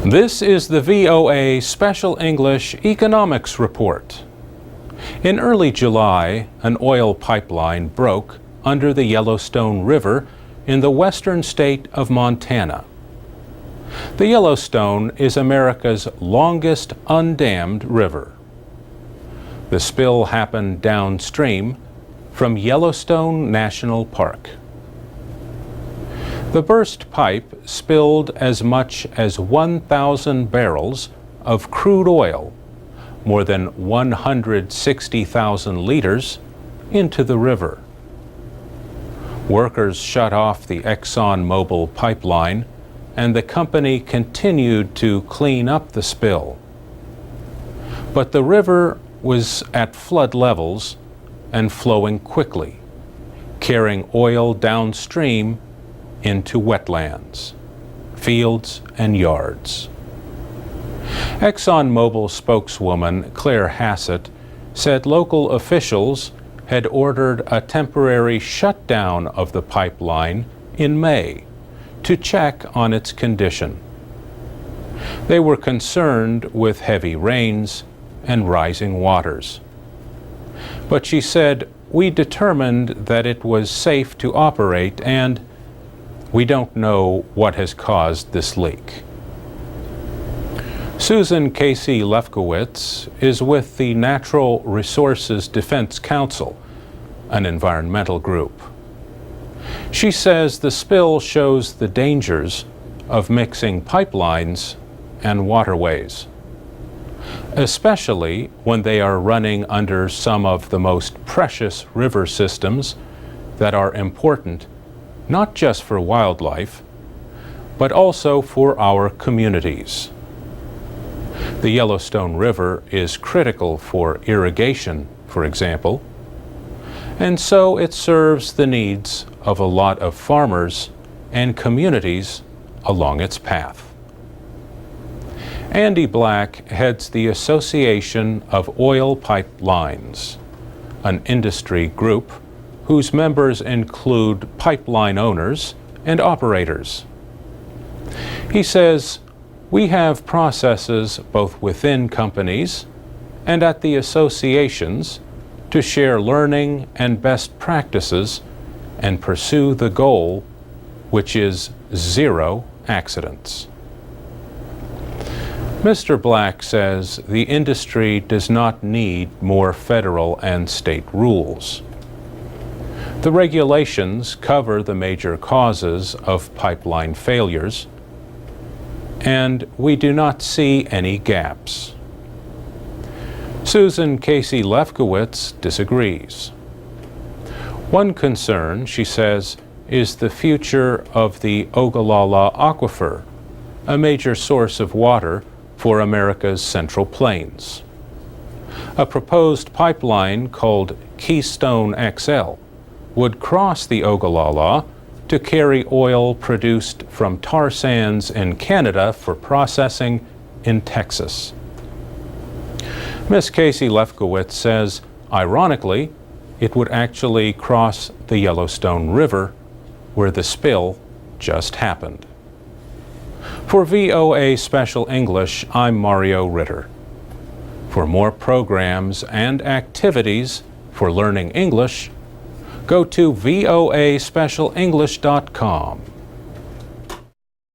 This is the VOA Special English Economics Report. In early July, an oil pipeline broke under the Yellowstone River in the western state of Montana. The Yellowstone is America's longest undammed river. The spill happened downstream from Yellowstone National Park. The burst pipe spilled as much as 1,000 barrels of crude oil, more than 160,000 liters, into the river. Workers shut off the ExxonMobil pipeline, and the company continued to clean up the spill. But the river was at flood levels and flowing quickly, carrying oil downstream into wetlands, fields, and yards. ExxonMobil spokeswoman Claire Hassett said local officials had ordered a temporary shutdown of the pipeline in May to check on its condition. They were concerned with heavy rains and rising waters. But she said, "We determined that it was safe to operate and we don't know what has caused this leak." Susan Casey Lefkowitz is with the Natural Resources Defense Council, an environmental group. She says the spill shows the dangers of mixing pipelines and waterways, especially when they are running under some of the most precious river systems that are important not just for wildlife, but also for our communities. The Yellowstone River is critical for irrigation, for example, and so it serves the needs of a lot of farmers and communities along its path. Andy Black heads the Association of Oil Pipelines, an industry group whose members include pipeline owners and operators. He says, "We have processes both within companies and at the associations to share learning and best practices and pursue the goal, which is zero accidents." Mr. Black says the industry does not need more federal and state rules. The regulations cover the major causes of pipeline failures, and we do not see any gaps. Susan Casey Lefkowitz disagrees. One concern, she says, is the future of the Ogallala Aquifer, a major source of water for America's Central Plains. A proposed pipeline called Keystone XL would cross the Ogallala to carry oil produced from tar sands in Canada for processing in Texas. Ms. Casey Lefkowitz says, ironically, it would actually cross the Yellowstone River, where the spill just happened. For VOA Special English, I'm Mario Ritter. For more programs and activities for learning English, go to voaspecialenglish.com.